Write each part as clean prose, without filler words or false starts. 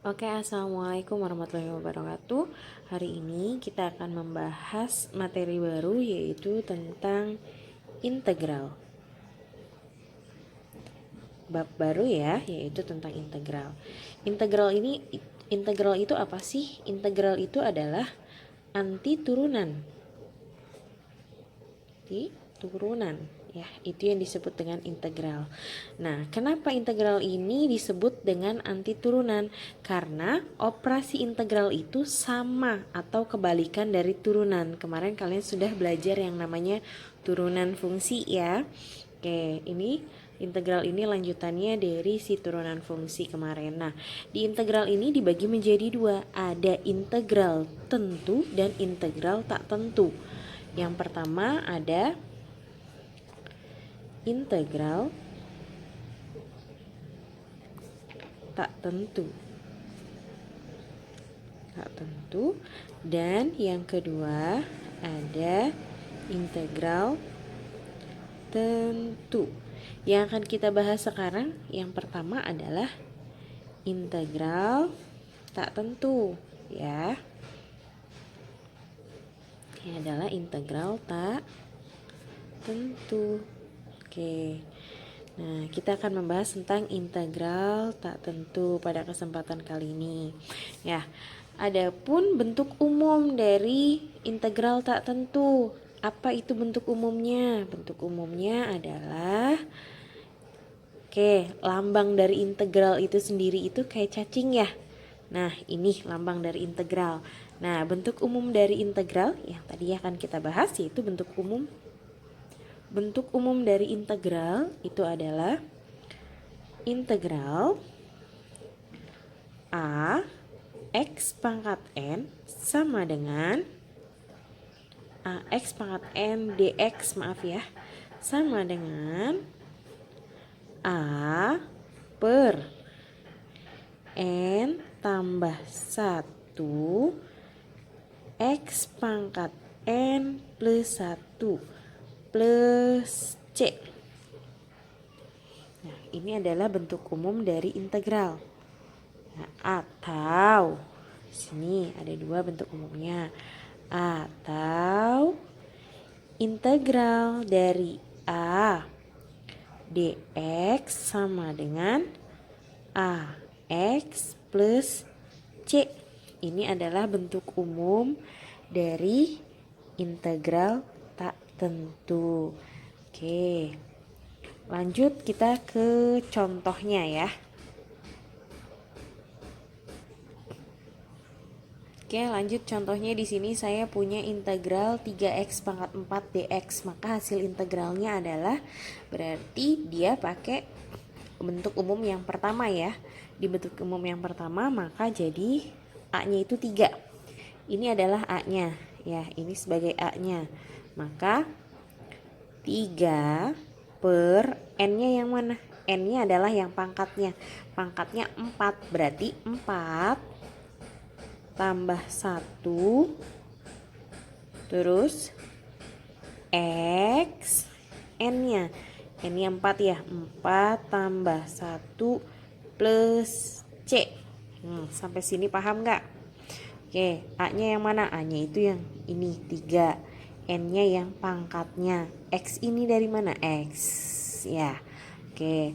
Oke, assalamualaikum warahmatullahi wabarakatuh. Hari ini kita akan membahas materi baru, yaitu tentang integral. Bab baru ya, yaitu tentang integral. Integral itu apa sih? Integral itu adalah anti turunan. Ya, itu yang disebut dengan integral. Nah, kenapa integral ini disebut dengan anti turunan? Karena operasi integral itu sama atau kebalikan dari turunan. Kemarin kalian sudah belajar yang namanya turunan fungsi ya. Oke, ini integral ini lanjutannya dari si turunan fungsi kemarin. Nah, di integral ini dibagi menjadi dua. Ada integral tentu dan integral tak tentu. Yang pertama ada integral tak tentu. Dan yang kedua ada integral tentu. Yang akan kita bahas sekarang yang pertama adalah integral tak tentu ya. Ini adalah integral tak tentu. Oke. Nah, kita akan membahas tentang integral tak tentu pada kesempatan kali ini. Ya, adapun bentuk umum dari integral tak tentu. Apa itu bentuk umumnya? Bentuk umumnya adalah lambang dari integral itu sendiri itu kayak cacing ya. Nah, ini lambang dari integral. Nah, bentuk umum dari integral yang tadi akan kita bahas yaitu bentuk umum. Bentuk umum dari integral itu adalah integral A x pangkat n sama dengan ax pangkat n dx, sama dengan a per n tambah 1 x pangkat n plus 1 plus C. Nah, ini adalah bentuk umum dari integral. Nah, atau sini ada dua bentuk umumnya. Atau integral dari A dx sama dengan ax plus C. Ini adalah bentuk umum dari integral tak tentu. Oke, lanjut kita ke contohnya ya. Oke, lanjut contohnya. Di sini saya punya integral 3x pangkat 4 dx. Maka hasil integralnya adalah, berarti dia pakai bentuk umum yang pertama ya. Di bentuk umum yang pertama maka jadi a-nya itu 3. Ini adalah a-nya ya, ini sebagai a-nya. Maka 3 per n-nya yang mana? N-nya adalah yang pangkatnya. Pangkatnya 4, berarti 4 tambah 1 terus x n-nya. N-nya 4 ya. 4 tambah 1 plus C. Sampai sini paham nggak? Oke, A-nya yang mana? A-nya itu yang ini 3. N-nya yang pangkatnya. X ini dari mana? X ya. Oke,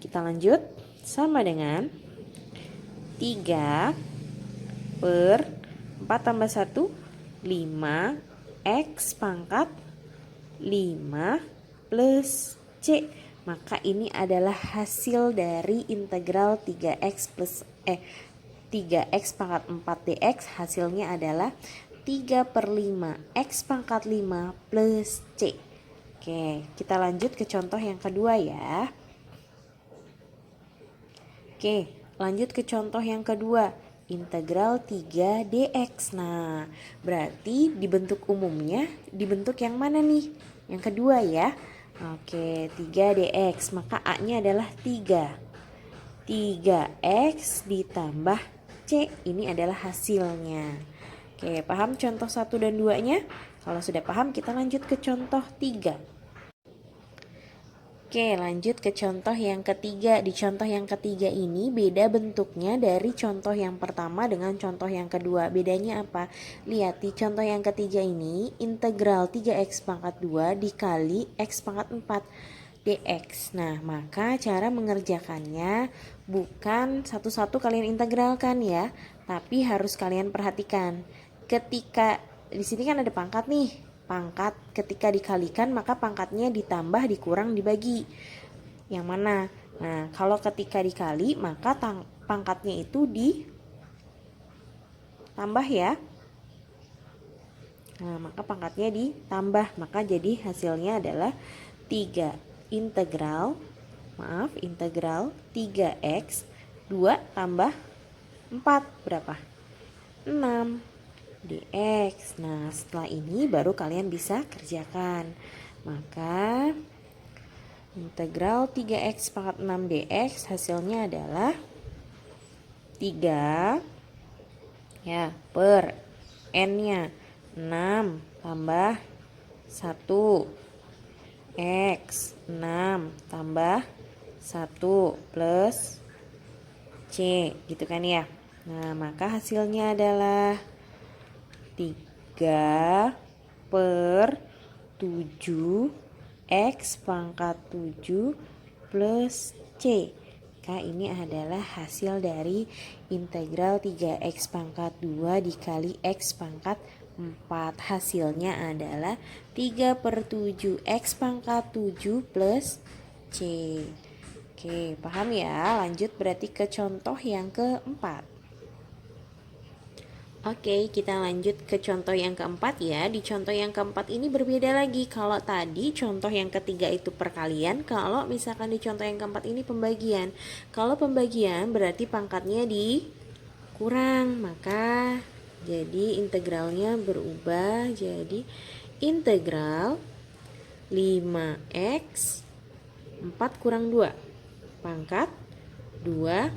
kita lanjut. Sama dengan 3 per 4 tambah 1 5 X pangkat 5 plus C. Maka ini adalah hasil dari integral 3x pangkat 4 dx. Hasilnya adalah 3 per 5 x pangkat 5 plus C. Oke, kita lanjut ke contoh yang kedua ya. Oke, lanjut ke contoh yang kedua. Integral 3 dx. Nah, berarti dibentuk umumnya dibentuk yang mana nih? Yang kedua ya. Oke, 3 dx. Maka A-nya adalah 3. 3x ditambah C. Ini adalah hasilnya. Oke, paham contoh 1 dan 2-nya? Kalau sudah paham, kita lanjut ke contoh 3. Oke, lanjut ke contoh yang ketiga. Di contoh yang ketiga ini beda bentuknya dari contoh yang pertama dengan contoh yang kedua. Bedanya apa? Lihat di contoh yang ketiga ini integral 3x pangkat 2 dikali x pangkat 4 dx. Nah, maka cara mengerjakannya bukan satu-satu kalian integralkan ya, tapi harus kalian perhatikan. Ketika di sini kan ada pangkat nih. Pangkat ketika dikalikan maka pangkatnya ditambah, dikurang, dibagi. Yang mana? Nah, kalau ketika dikali maka pangkatnya itu ditambah ya. Nah, maka pangkatnya ditambah, maka jadi hasilnya adalah 3 integral 3x 2 tambah 4 berapa? 6 dx. Nah, setelah ini baru kalian bisa kerjakan. Maka integral 3x pangkat 6 dx hasilnya adalah 3 ya per n-nya 6 tambah 1 x 6 tambah 1 plus c gitu kan ya. Nah, maka hasilnya adalah 3 per 7 x pangkat 7 plus c. Ini adalah hasil dari integral 3x pangkat 2 dikali x pangkat 4. Hasilnya adalah 3 per 7 x pangkat 7 plus c. Oke, paham ya? Lanjut berarti ke contoh yang keempat. Oke, kita lanjut ke contoh yang keempat ya. Di contoh yang keempat ini berbeda lagi. Kalau tadi contoh yang ketiga itu perkalian, kalau misalkan di contoh yang keempat ini pembagian. Kalau pembagian berarti pangkatnya dikurang, maka jadi integralnya berubah jadi integral 5x 4 kurang 2 pangkat 2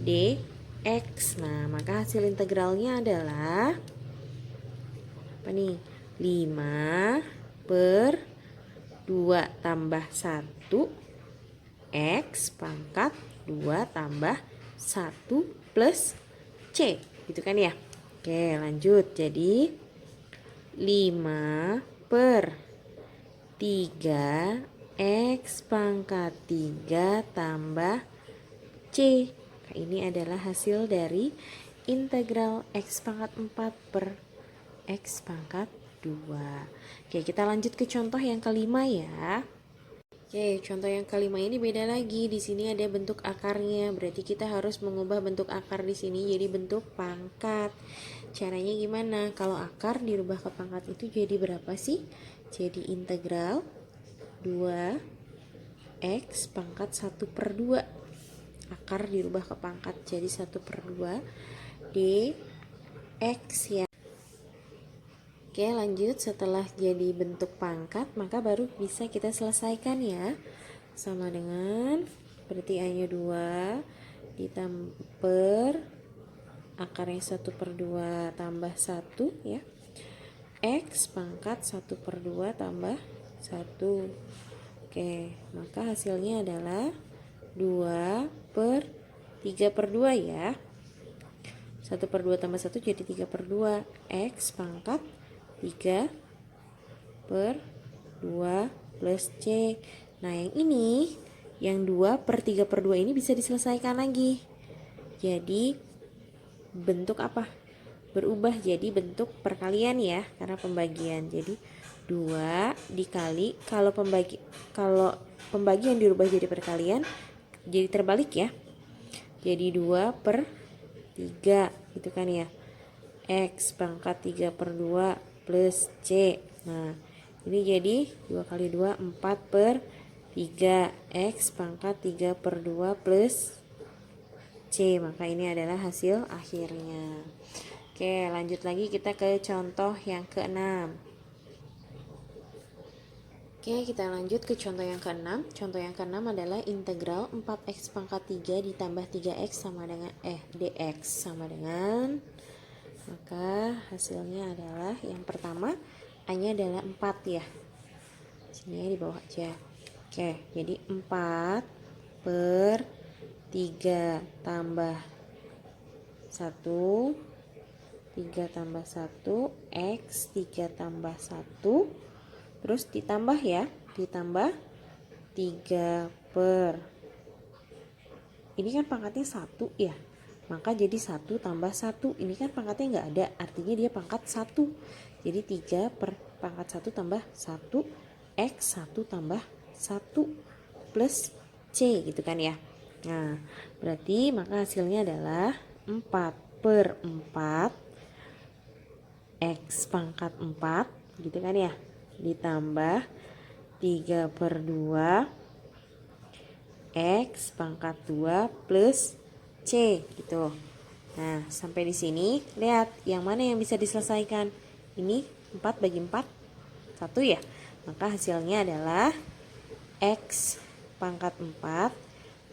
dx. Nah, maka hasil integralnya adalah apa nih? 5 per 2 tambah 1 x pangkat 2 tambah 1 plus c. Gitu kan ya? Oke, lanjut. Jadi 5 per 3 x pangkat 3 tambah c. Ini adalah hasil dari integral x pangkat 4 per x pangkat 2. Oke, kita lanjut ke contoh yang kelima ya. Oke, contoh yang kelima ini beda lagi. Di sini ada bentuk akarnya. Berarti kita harus mengubah bentuk akar di sini jadi bentuk pangkat. Caranya gimana? Kalau akar dirubah ke pangkat itu jadi berapa sih? Jadi integral 2x pangkat 1 per 2. Akar dirubah ke pangkat jadi 1 per 2 dx ya. Oke, lanjut. Setelah jadi bentuk pangkat maka baru bisa kita selesaikan ya. Sama dengan berarti a-nya 2 ditambah akarnya 1 per 2 tambah 1 ya, x pangkat 1 per 2 tambah 1. Oke, maka hasilnya adalah 2 per 3 per 2 ya. 1 per 2 tambah 1 jadi 3 per 2. X pangkat 3 per 2 plus C. Nah, yang ini, yang 2 per 3 per 2 ini bisa diselesaikan lagi. Jadi, bentuk apa? Berubah jadi bentuk perkalian ya, karena pembagian. Jadi, 2 dikali, kalau pembagian dirubah jadi perkalian, jadi terbalik ya. Jadi 2 per 3 gitu kan ya. X pangkat 3 per 2 plus C. Nah, ini jadi 2 kali 2 4 per 3 X pangkat 3 per 2 plus C. Maka ini adalah hasil akhirnya. Oke, lanjut lagi kita ke contoh yang keenam. Oke, kita lanjut ke contoh yang keenam. Contoh yang keenam adalah integral 4x pangkat 3 ditambah 3x sama dengan dx sama dengan, maka hasilnya adalah yang pertama a-nya adalah 4 ya. Sini ya, di bawah aja. Oke, Oke, jadi 4 per 3 tambah 1, 3 tambah 1, X 3 tambah 1, terus ditambah ya, ditambah 3 per, ini kan pangkatnya 1 ya, maka jadi 1 tambah 1, ini kan pangkatnya nggak ada, artinya dia pangkat 1, jadi 3 per pangkat 1 tambah 1, X 1 tambah 1 plus C gitu kan ya. Nah, berarti maka hasilnya adalah 4 per 4 X pangkat 4 gitu kan ya, ditambah 3 per 2 X pangkat 2 plus C gitu. Nah, sampai di sini lihat yang mana yang bisa diselesaikan. Ini 4 bagi 4 1 ya. Maka hasilnya adalah X pangkat 4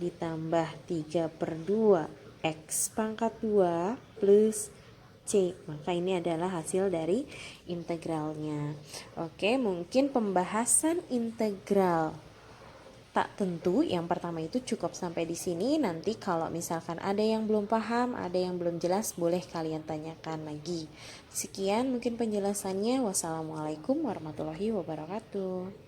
ditambah 3 per 2 X pangkat 2 plus C. Maka ini adalah hasil dari integralnya. Oke, mungkin pembahasan integral tak tentu yang pertama itu cukup sampai di sini. Nanti kalau misalkan ada yang belum paham, ada yang belum jelas, boleh kalian tanyakan lagi. Sekian mungkin penjelasannya. Wassalamualaikum warahmatullahi wabarakatuh.